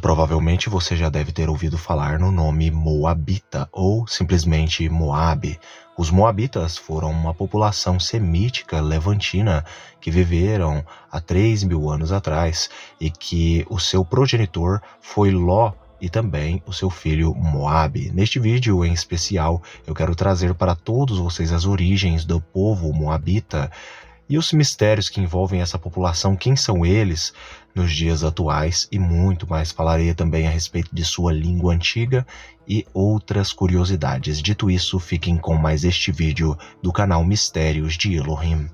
provavelmente você já deve ter ouvido falar no nome Moabita ou simplesmente Moabe. Os Moabitas foram uma população semítica levantina que viveram há 3.000 anos atrás e que o seu progenitor foi Ló e também o seu filho Moabe. Neste vídeo em especial, eu quero trazer para todos vocês as origens do povo Moabita e os mistérios que envolvem essa população, quem são eles nos dias atuais e muito mais. Falarei também a respeito de sua língua antiga e outras curiosidades. Dito isso, fiquem com mais este vídeo do canal Mistérios de Elohim.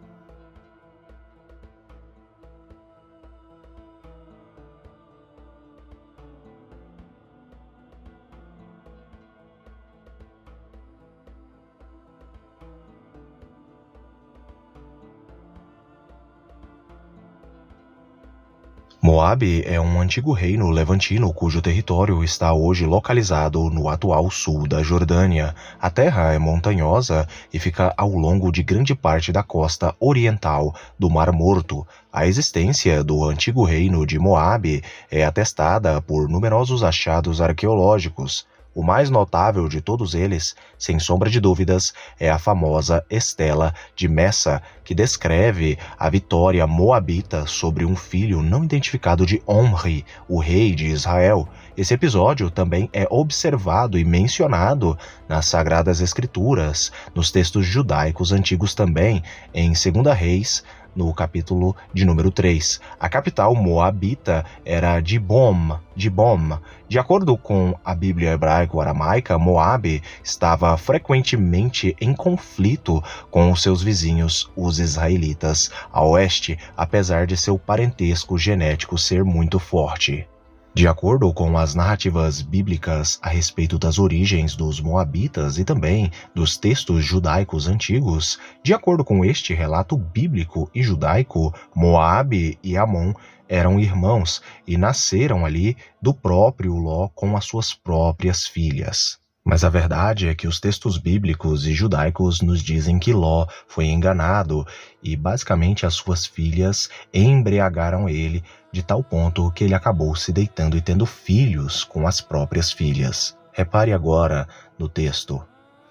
Moabe é um antigo reino levantino cujo território está hoje localizado no atual sul da Jordânia. A terra é montanhosa e fica ao longo de grande parte da costa oriental do Mar Morto. A existência do antigo reino de Moabe é atestada por numerosos achados arqueológicos. O mais notável de todos eles, sem sombra de dúvidas, é a famosa Estela de Messa, que descreve a vitória moabita sobre um filho não identificado de Omri, o rei de Israel. Esse episódio também é observado e mencionado nas Sagradas Escrituras, nos textos judaicos antigos também, em 2 Reis, no capítulo de número 3. A capital moabita era Dibom. De acordo com a Bíblia hebraico-aramaica, Moabe estava frequentemente em conflito com os seus vizinhos, os israelitas, a oeste, apesar de seu parentesco genético ser muito forte. De acordo com as narrativas bíblicas a respeito das origens dos Moabitas e também dos textos judaicos antigos, de acordo com este relato bíblico e judaico, Moabe e Amon eram irmãos e nasceram ali do próprio Ló com as suas próprias filhas. Mas a verdade é que os textos bíblicos e judaicos nos dizem que Ló foi enganado e basicamente as suas filhas embriagaram ele de tal ponto que ele acabou se deitando e tendo filhos com as próprias filhas. Repare agora no texto.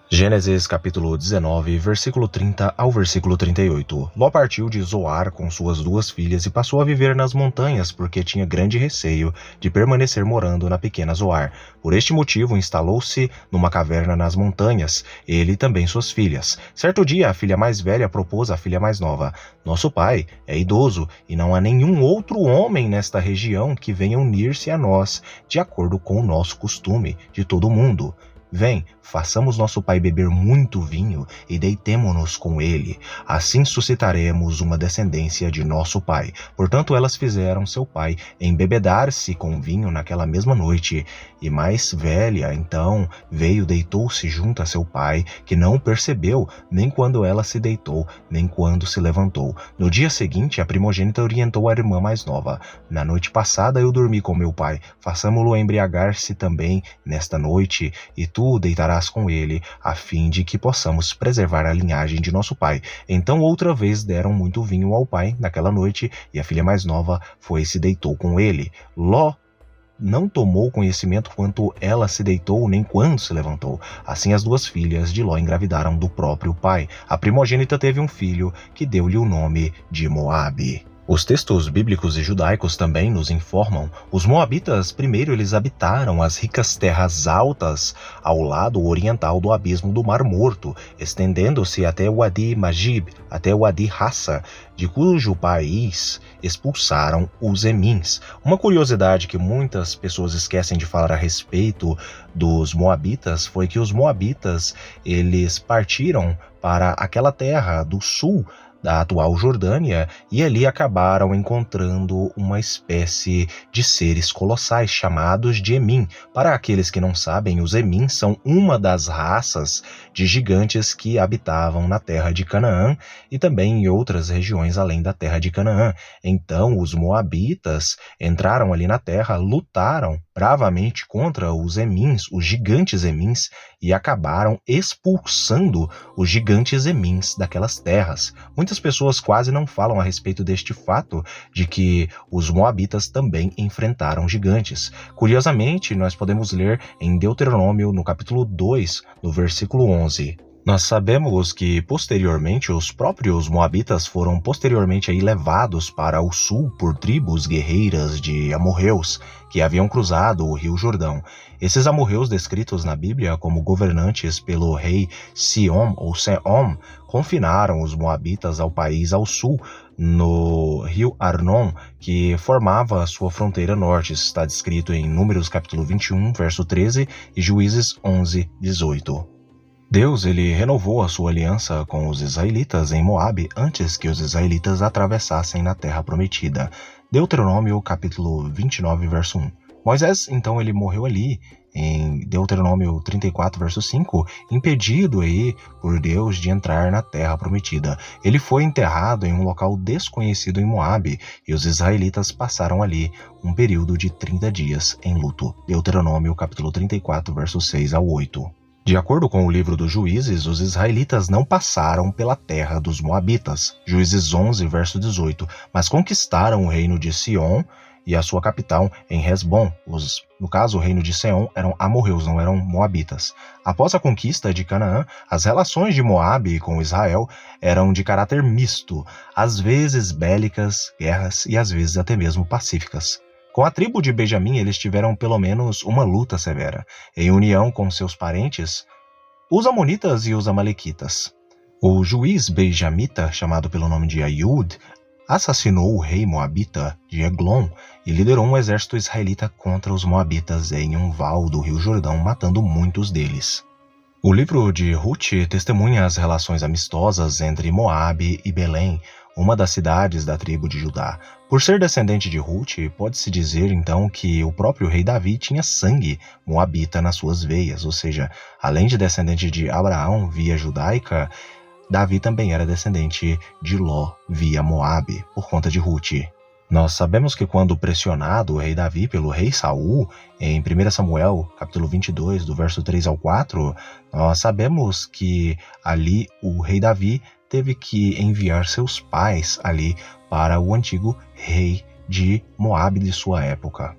Gênesis capítulo 19, versículo 30 ao versículo 38. Ló partiu de Zoar com suas 2 filhas e passou a viver nas montanhas porque tinha grande receio de permanecer morando na pequena Zoar. Por este motivo instalou-se numa caverna nas montanhas, ele e também suas filhas. Certo dia a filha mais velha propôs à filha mais nova: "Nosso pai é idoso e não há nenhum outro homem nesta região que venha unir-se a nós, de acordo com o nosso costume de todo mundo. Vem, façamos nosso pai beber muito vinho e deitemo-nos com ele. Assim suscitaremos uma descendência de nosso pai." Portanto, elas fizeram seu pai embebedar-se com vinho naquela mesma noite. E mais velha, então, veio, deitou-se junto a seu pai, que não percebeu nem quando ela se deitou, nem quando se levantou. No dia seguinte, a primogênita orientou a irmã mais nova: "Na noite passada eu dormi com meu pai. Façamo-lo embriagar-se também nesta noite, e tu deitarás com ele, a fim de que possamos preservar a linhagem de nosso pai." Então outra vez deram muito vinho ao pai naquela noite, e a filha mais nova foi e se deitou com ele. Ló não tomou conhecimento quanto ela se deitou, nem quando se levantou. Assim as 2 filhas de Ló engravidaram do próprio pai. A primogênita teve um filho, que deu-lhe o nome de Moabe. Os textos bíblicos e judaicos também nos informam. Os moabitas, primeiro, eles habitaram as ricas terras altas ao lado oriental do abismo do Mar Morto, estendendo-se até o Wadi Magib, até o Wadi Hassa, de cujo país expulsaram os Emins. Uma curiosidade que muitas pessoas esquecem de falar a respeito dos moabitas foi que os moabitas, eles partiram para aquela terra do sul da atual Jordânia, e ali acabaram encontrando uma espécie de seres colossais chamados de Emim. Para aqueles que não sabem, os Emim são uma das raças de gigantes que habitavam na terra de Canaã e também em outras regiões além da terra de Canaã. Então os moabitas entraram ali na terra, lutaram bravamente contra os Emins, os gigantes Emins, e acabaram expulsando os gigantes Emins daquelas terras. Muitas pessoas quase não falam a respeito deste fato de que os moabitas também enfrentaram gigantes. Curiosamente, nós podemos ler em Deuteronômio, no capítulo 2, no versículo 11. Nós sabemos que, posteriormente, os próprios moabitas foram posteriormente levados para o sul por tribos guerreiras de amorreus, que haviam cruzado o rio Jordão. Esses amorreus descritos na Bíblia como governantes pelo rei Sihon ou Sehom, confinaram os moabitas ao país ao sul, no rio Arnon, que formava sua fronteira norte. Isso está descrito em Números capítulo 21, verso 13 e Juízes 11, 18. Deus ele renovou a sua aliança com os israelitas em Moabe antes que os israelitas atravessassem na terra prometida. Deuteronômio capítulo 29, verso 1. Moisés, então, ele morreu ali, em Deuteronômio 34, verso 5, impedido por Deus de entrar na terra prometida. Ele foi enterrado em um local desconhecido em Moabe, e os israelitas passaram ali um período de 30 dias em luto. Deuteronômio capítulo 34, verso 6 ao 8. De acordo com o livro dos Juízes, os israelitas não passaram pela terra dos moabitas, Juízes 11, verso 18, mas conquistaram o reino de Sion e a sua capital em Hesbom. No caso, o reino de Sion eram amorreus, não eram moabitas. Após a conquista de Canaã, as relações de Moabe com Israel eram de caráter misto, às vezes bélicas, guerras e às vezes até mesmo pacíficas. Com a tribo de Benjamim, eles tiveram pelo menos uma luta severa, em união com seus parentes, os amonitas e os amalequitas. O juiz benjamita, chamado pelo nome de Aiud, assassinou o rei moabita de Eglon e liderou um exército israelita contra os moabitas em um val do rio Jordão, matando muitos deles. O livro de Ruth testemunha as relações amistosas entre Moabe e Belém, uma das cidades da tribo de Judá. Por ser descendente de Ruth, pode-se dizer então que o próprio rei Davi tinha sangue moabita nas suas veias, ou seja, além de descendente de Abraão via judaica, Davi também era descendente de Ló via Moabe, por conta de Ruth. Nós sabemos que quando pressionado o rei Davi pelo rei Saul, em 1 Samuel, capítulo 22, do verso 3 ao 4, nós sabemos que ali o rei Davi teve que enviar seus pais ali para o antigo rei de Moabe de sua época.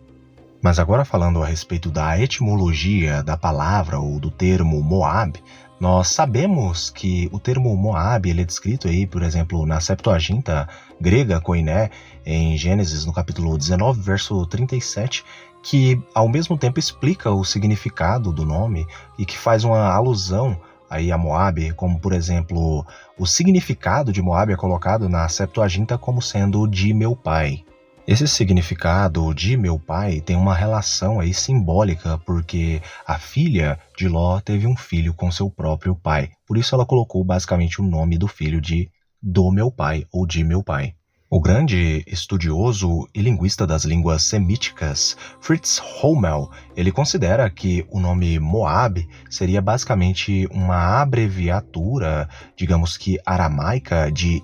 Mas agora falando a respeito da etimologia da palavra ou do termo Moab, nós sabemos que o termo Moab ele é descrito por exemplo, na Septuaginta grega Koiné, em Gênesis, no capítulo 19, verso 37, que ao mesmo tempo explica o significado do nome e que faz uma alusão a Moab, como por exemplo, o significado de Moab é colocado na Septuaginta como sendo de meu pai. Esse significado de meu pai tem uma relação simbólica, porque a filha de Ló teve um filho com seu próprio pai. Por isso ela colocou basicamente o nome do filho de do meu pai ou de meu pai. O grande estudioso e linguista das línguas semíticas, Fritz Hommel, ele considera que o nome Moab seria basicamente uma abreviatura, digamos que aramaica, de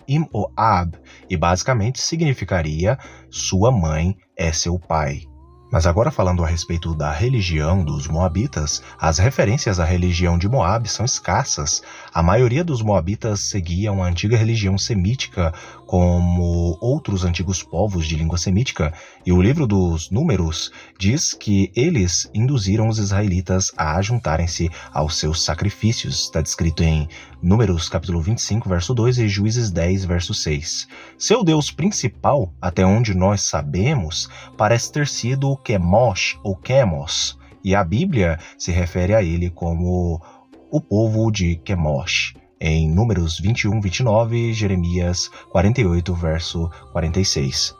Imoab, e basicamente significaria sua mãe é seu pai. Mas agora falando a respeito da religião dos moabitas, as referências à religião de Moab são escassas. A maioria dos moabitas seguiam a antiga religião semítica, como outros antigos povos de língua semítica, e o livro dos Números diz que eles induziram os israelitas a juntarem-se aos seus sacrifícios. Está descrito em Números capítulo 25, verso 2 e Juízes 10, verso 6. Seu deus principal, até onde nós sabemos, parece ter sido Quemosh ou Quemos, e a Bíblia se refere a ele como o povo de Quemosh, em Números 21, 29 e Jeremias 48, verso 46.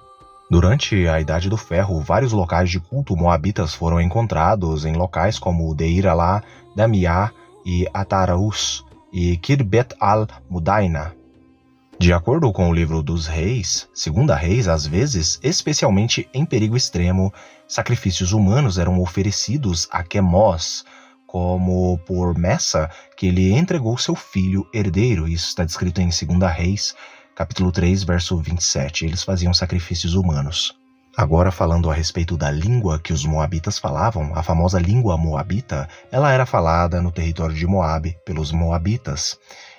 Durante a Idade do Ferro, vários locais de culto moabitas foram encontrados em locais como Deir Alá, Damiá e Atarus e Kirbet al-Mudaina. De acordo com o livro dos Reis, Segunda Reis, às vezes, especialmente em perigo extremo, sacrifícios humanos eram oferecidos a Quemos, como por Messa, que ele entregou seu filho herdeiro. Isso está descrito em 2 Reis, capítulo 3, verso 27. Eles faziam sacrifícios humanos. Agora, falando a respeito da língua que os moabitas falavam, a famosa língua moabita, ela era falada no território de Moabe pelos moabitas.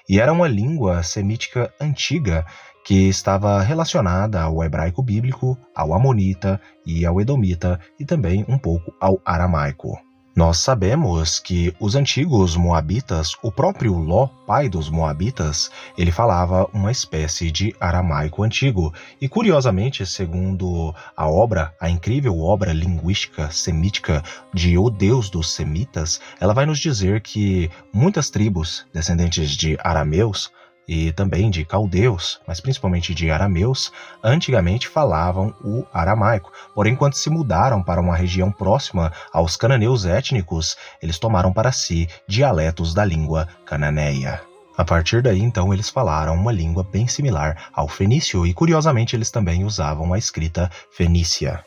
E era uma língua semítica antiga que estava relacionada ao hebraico bíblico, ao amonita e ao edomita e também um pouco ao aramaico. Nós sabemos que os antigos moabitas, o próprio Ló, pai dos moabitas, ele falava uma espécie de aramaico antigo. E curiosamente, segundo a incrível obra linguística semítica de O Deus dos Semitas, ela vai nos dizer que muitas tribos descendentes de arameus e também de caldeus, mas principalmente de arameus, antigamente falavam o aramaico. Porém, quando se mudaram para uma região próxima aos cananeus étnicos, eles tomaram para si dialetos da língua cananeia. A partir daí, então, eles falaram uma língua bem similar ao fenício e, curiosamente, eles também usavam a escrita fenícia.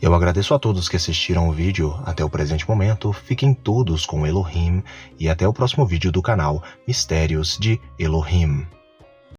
Eu agradeço a todos que assistiram o vídeo até o presente momento, fiquem todos com Elohim e até o próximo vídeo do canal Mistérios de Elohim.